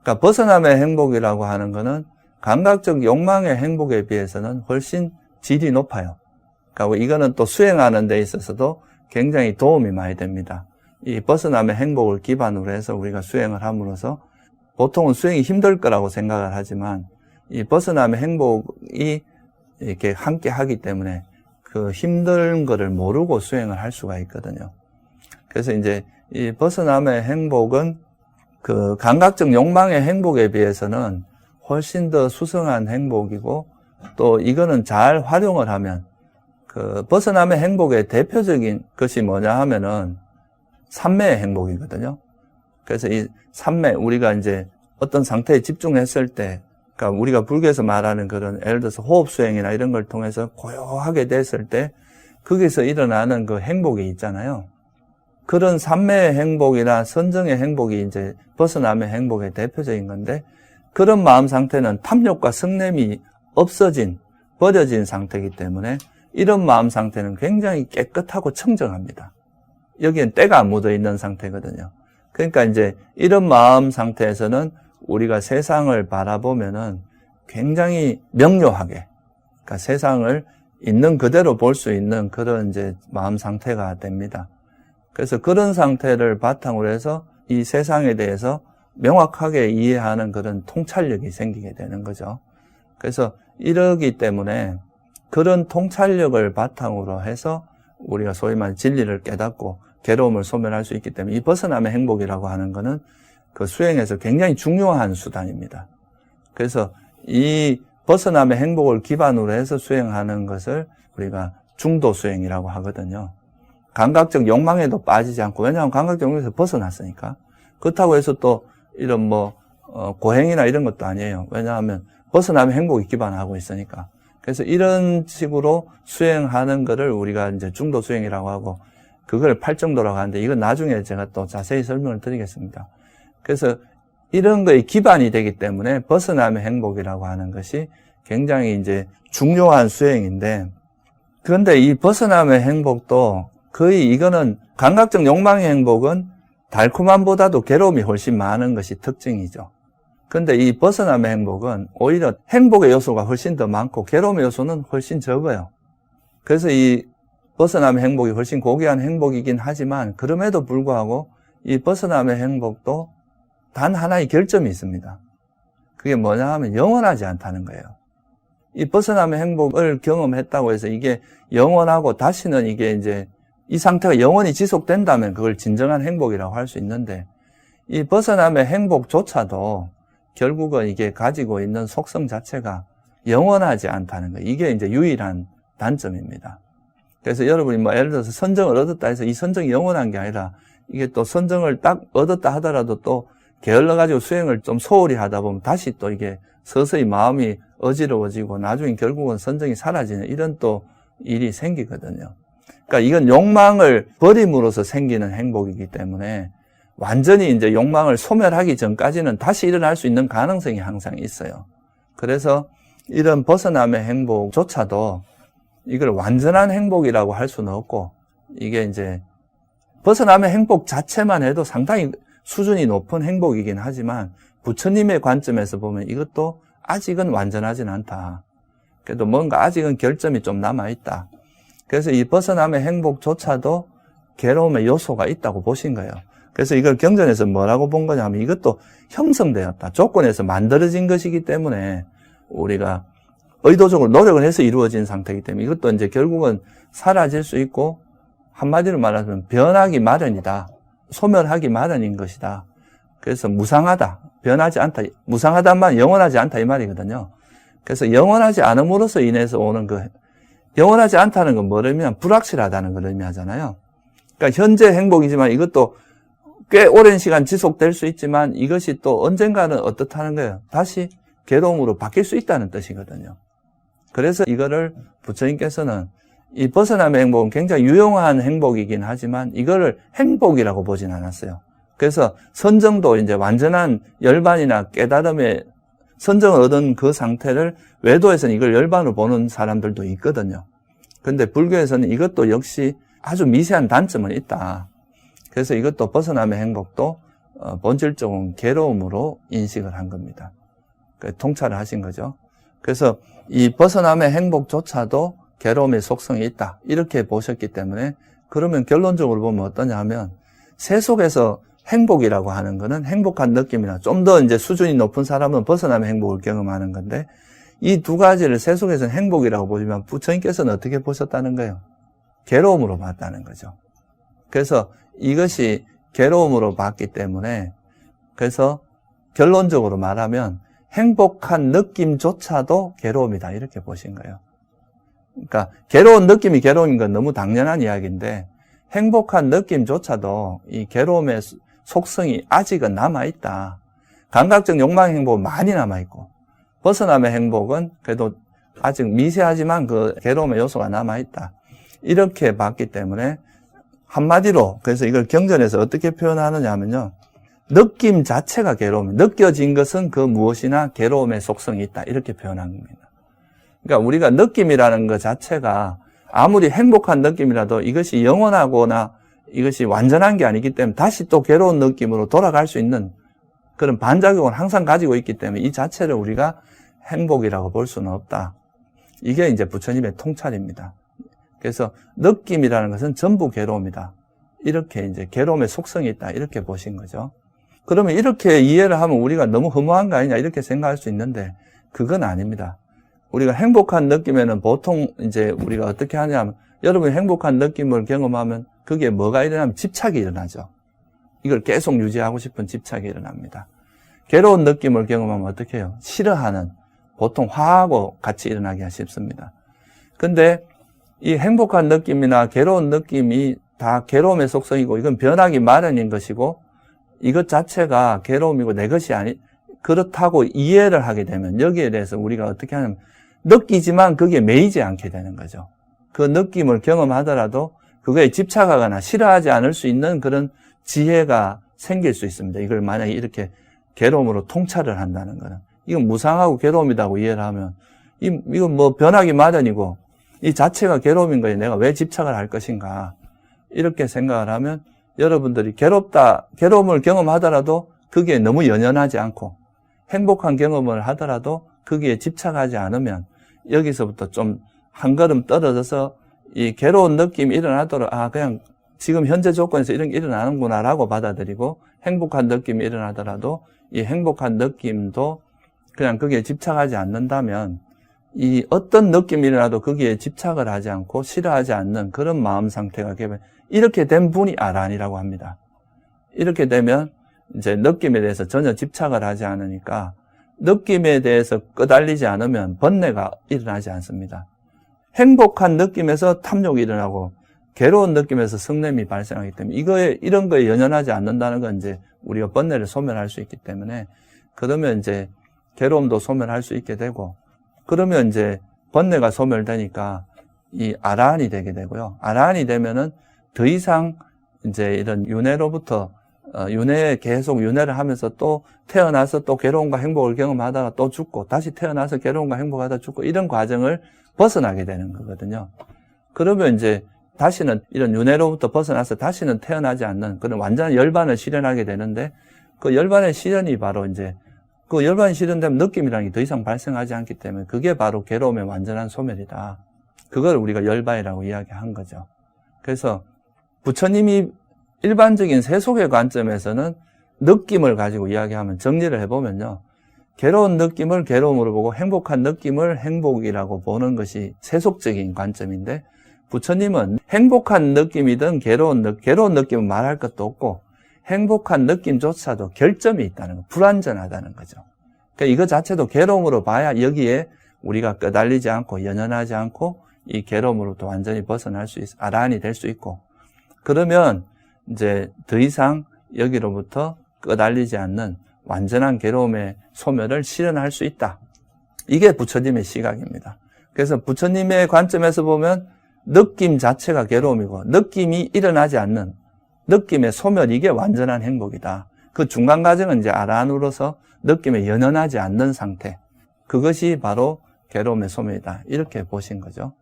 그러니까 벗어남의 행복이라고 하는 거는 감각적 욕망의 행복에 비해서는 훨씬 질이 높아요. 그러니까 이거는 또 수행하는 데 있어서도 굉장히 도움이 많이 됩니다. 이 벗어남의 행복을 기반으로 해서 우리가 수행을 함으로써 보통은 수행이 힘들 거라고 생각을 하지만 이 벗어남의 행복이 이렇게 함께 하기 때문에 그 힘든 거를 모르고 수행을 할 수가 있거든요. 그래서 이제 이 벗어남의 행복은 그 감각적 욕망의 행복에 비해서는 훨씬 더 수성한 행복이고 또 이거는 잘 활용을 하면 그 벗어남의 행복의 대표적인 것이 뭐냐 하면은 삼매의 행복이거든요. 그래서 이 삼매, 우리가 이제 어떤 상태에 집중했을 때, 그러니까 우리가 불교에서 말하는 그런 예를 들어서 호흡 수행이나 이런 걸 통해서 고요하게 됐을 때 거기서 일어나는 그 행복이 있잖아요. 그런 삼매의 행복이나 선정의 행복이 이제 벗어남의 행복의 대표적인 건데 그런 마음 상태는 탐욕과 성냄이 없어진, 버려진 상태이기 때문에 이런 마음 상태는 굉장히 깨끗하고 청정합니다. 여기엔 때가 안 묻어 있는 상태거든요. 그러니까 이제 이런 마음 상태에서는 우리가 세상을 바라보면은 굉장히 명료하게, 그러니까 세상을 있는 그대로 볼 수 있는 그런 이제 마음 상태가 됩니다. 그래서 그런 상태를 바탕으로 해서 이 세상에 대해서 명확하게 이해하는 그런 통찰력이 생기게 되는 거죠. 그래서 이러기 때문에 그런 통찰력을 바탕으로 해서 우리가 소위 말해 진리를 깨닫고 괴로움을 소멸할 수 있기 때문에 이 벗어남의 행복이라고 하는 것은 그 수행에서 굉장히 중요한 수단입니다. 그래서 이 벗어남의 행복을 기반으로 해서 수행하는 것을 우리가 중도 수행이라고 하거든요. 감각적 욕망에도 빠지지 않고, 왜냐하면 감각적 욕망에서 벗어났으니까. 그렇다고 해서 또 이런 고행이나 이런 것도 아니에요. 왜냐하면 벗어남의 행복이 기반하고 있으니까. 그래서 이런 식으로 수행하는 거를 우리가 이제 중도 수행이라고 하고, 그걸 팔정도라고 하는데, 이건 나중에 제가 또 자세히 설명을 드리겠습니다. 그래서 이런 거에 기반이 되기 때문에 벗어남의 행복이라고 하는 것이 굉장히 이제 중요한 수행인데, 그런데 이 벗어남의 행복도 거의 이거는 감각적 욕망의 행복은 달콤함보다도 괴로움이 훨씬 많은 것이 특징이죠. 그런데 이 벗어남의 행복은 오히려 행복의 요소가 훨씬 더 많고 괴로움의 요소는 훨씬 적어요. 그래서 이 벗어남의 행복이 훨씬 고귀한 행복이긴 하지만 그럼에도 불구하고 이 벗어남의 행복도 단 하나의 결점이 있습니다. 그게 뭐냐 하면 영원하지 않다는 거예요. 이 벗어남의 행복을 경험했다고 해서 이게 영원하고 다시는 이게 이제 이 상태가 영원히 지속된다면 그걸 진정한 행복이라고 할 수 있는데 이 벗어남의 행복조차도 결국은 이게 가지고 있는 속성 자체가 영원하지 않다는 거예요. 이게 이제 유일한 단점입니다. 그래서 여러분이 예를 들어서 선정을 얻었다 해서 이 선정이 영원한 게 아니라 이게 또 선정을 딱 얻었다 하더라도 또 게을러가지고 수행을 좀 소홀히 하다 보면 다시 또 이게 서서히 마음이 어지러워지고 나중에 결국은 선정이 사라지는 이런 또 일이 생기거든요. 그러니까 이건 욕망을 버림으로써 생기는 행복이기 때문에 완전히 이제 욕망을 소멸하기 전까지는 다시 일어날 수 있는 가능성이 항상 있어요. 그래서 이런 벗어남의 행복조차도 이걸 완전한 행복이라고 할 수는 없고 이게 이제 벗어남의 행복 자체만 해도 상당히 수준이 높은 행복이긴 하지만 부처님의 관점에서 보면 이것도 아직은 완전하진 않다. 그래도 뭔가 아직은 결점이 좀 남아있다. 그래서 이 벗어남의 행복조차도 괴로움의 요소가 있다고 보신 거예요. 그래서 이걸 경전에서 뭐라고 본 거냐 하면 이것도 형성되었다. 조건에서 만들어진 것이기 때문에 우리가 의도적으로 노력을 해서 이루어진 상태이기 때문에 이것도 이제 결국은 사라질 수 있고 한마디로 말하면 변하기 마련이다. 소멸하기 마련인 것이다. 그래서 무상하다. 변하지 않다. 무상하다만 영원하지 않다 이 말이거든요. 그래서 영원하지 않음으로써 인해서 오는 영원하지 않다는 건 뭐를 의미하면 불확실하다는 걸 의미하잖아요. 그러니까 현재 행복이지만 이것도 꽤 오랜 시간 지속될 수 있지만 이것이 또 언젠가는 어떻다는 거예요. 다시 괴로움으로 바뀔 수 있다는 뜻이거든요. 그래서 이거를 부처님께서는 이 벗어남의 행복은 굉장히 유용한 행복이긴 하지만 이거를 행복이라고 보진 않았어요. 그래서 선정도 이제 완전한 열반이나 깨달음의 선정을 얻은 그 상태를 외도에서는 이걸 열반으로 보는 사람들도 있거든요. 그런데 불교에서는 이것도 역시 아주 미세한 단점은 있다. 그래서 이것도 벗어남의 행복도 본질적인 괴로움으로 인식을 한 겁니다. 통찰을 하신 거죠. 그래서 이 벗어남의 행복조차도 괴로움의 속성이 있다. 이렇게 보셨기 때문에 그러면 결론적으로 보면 어떠냐 하면 새 속에서 행복이라고 하는 거는 행복한 느낌이나 좀 더 이제 수준이 높은 사람은 벗어남의 행복을 경험하는 건데 이 두 가지를 새 속에서는 행복이라고 보시면 부처님께서는 어떻게 보셨다는 거예요? 괴로움으로 봤다는 거죠. 그래서 이것이 괴로움으로 봤기 때문에 그래서 결론적으로 말하면 행복한 느낌조차도 괴로움이다 이렇게 보신 거예요. 그러니까 괴로운 느낌이 괴로운 건 너무 당연한 이야기인데 행복한 느낌조차도 이 괴로움의 속성이 아직은 남아있다. 감각적 욕망의 행복은 많이 남아있고 벗어남의 행복은 그래도 아직 미세하지만 그 괴로움의 요소가 남아있다. 이렇게 봤기 때문에 한마디로 그래서 이걸 경전에서 어떻게 표현하느냐 하면요. 느낌 자체가 괴로움, 느껴진 것은 그 무엇이나 괴로움의 속성이 있다. 이렇게 표현한 겁니다. 그러니까 우리가 느낌이라는 것 자체가 아무리 행복한 느낌이라도 이것이 영원하거나 이것이 완전한 게 아니기 때문에 다시 또 괴로운 느낌으로 돌아갈 수 있는 그런 반작용을 항상 가지고 있기 때문에 이 자체를 우리가 행복이라고 볼 수는 없다. 이게 이제 부처님의 통찰입니다. 그래서 느낌이라는 것은 전부 괴로움이다. 이렇게 이제 괴로움의 속성이 있다. 이렇게 보신 거죠. 그러면 이렇게 이해를 하면 우리가 너무 허무한 거 아니냐 이렇게 생각할 수 있는데 그건 아닙니다. 우리가 행복한 느낌에는 보통 이제 우리가 어떻게 하냐면 여러분이 행복한 느낌을 경험하면 그게 뭐가 일어나면 집착이 일어나죠. 이걸 계속 유지하고 싶은 집착이 일어납니다. 괴로운 느낌을 경험하면 어떻게 해요? 싫어하는, 보통 화하고 같이 일어나기가 쉽습니다. 근데 이 행복한 느낌이나 괴로운 느낌이 다 괴로움의 속성이고 이건 변하기 마련인 것이고 이것 자체가 괴로움이고 내 것이 그렇다고 이해를 하게 되면 여기에 대해서 우리가 어떻게 하냐면 느끼지만 거기에 매이지 않게 되는 거죠. 그 느낌을 경험하더라도 그거에 집착하거나 싫어하지 않을 수 있는 그런 지혜가 생길 수 있습니다. 이걸 만약에 이렇게 괴로움으로 통찰을 한다는 거는 이건 무상하고 괴로움이라고 이해를 하면 이건 뭐 변하기 마련이고 이 자체가 괴로움인 거에 내가 왜 집착을 할 것인가 이렇게 생각을 하면 여러분들이 괴로움을 경험하더라도 거기에 너무 연연하지 않고 행복한 경험을 하더라도 거기에 집착하지 않으면 여기서부터 좀 한 걸음 떨어져서 이 괴로운 느낌이 일어나도록 그냥 지금 현재 조건에서 이런 게 일어나는구나 라고 받아들이고 행복한 느낌이 일어나더라도 이 행복한 느낌도 그냥 거기에 집착하지 않는다면 이 어떤 느낌이 일어나도 거기에 집착을 하지 않고 싫어하지 않는 그런 마음 상태가 되면 이렇게 된 분이 아란이라고 합니다. 이렇게 되면 이제 느낌에 대해서 전혀 집착을 하지 않으니까 느낌에 대해서 끄달리지 않으면 번뇌가 일어나지 않습니다. 행복한 느낌에서 탐욕이 일어나고 괴로운 느낌에서 성냄이 발생하기 때문에 이런 거에 연연하지 않는다는 건 이제 우리가 번뇌를 소멸할 수 있기 때문에 그러면 이제 괴로움도 소멸할 수 있게 되고 그러면 이제 번뇌가 소멸되니까 이 아라한이 되게 되고요. 아라한이 되면은 더 이상 이제 이런 윤회로부터 윤회에 계속 윤회를 하면서 또 태어나서 또 괴로움과 행복을 경험하다가 또 죽고 다시 태어나서 괴로움과 행복하다가 죽고 이런 과정을 벗어나게 되는 거거든요. 그러면 이제 다시는 이런 윤회로부터 벗어나서 다시는 태어나지 않는 그런 완전한 열반을 실현하게 되는데 그 열반의 실현이 바로 이제 그 열반이 실현되면 느낌이라는 게 더 이상 발생하지 않기 때문에 그게 바로 괴로움의 완전한 소멸이다. 그걸 우리가 열반이라고 이야기한 거죠. 그래서 부처님이 일반적인 세속의 관점에서는 느낌을 가지고 이야기하면 정리를 해보면요. 괴로운 느낌을 괴로움으로 보고 행복한 느낌을 행복이라고 보는 것이 세속적인 관점인데 부처님은 행복한 느낌이든 괴로운 느낌은 말할 것도 없고 행복한 느낌조차도 결점이 있다는 거, 불완전하다는 거죠. 그러니까 이거 자체도 괴로움으로 봐야 여기에 우리가 끄달리지 않고 연연하지 않고 이 괴로움으로부터 완전히 벗어날 수 있어, 아라한이 될 수 있고 그러면 이제 더 이상 여기로부터 끄달리지 않는 완전한 괴로움의 소멸을 실현할 수 있다. 이게 부처님의 시각입니다. 그래서 부처님의 관점에서 보면 느낌 자체가 괴로움이고 느낌이 일어나지 않는 느낌의 소멸 이게 완전한 행복이다. 그 중간 과정은 이제 아라한으로서 느낌에 연연하지 않는 상태 그것이 바로 괴로움의 소멸이다. 이렇게 보신 거죠.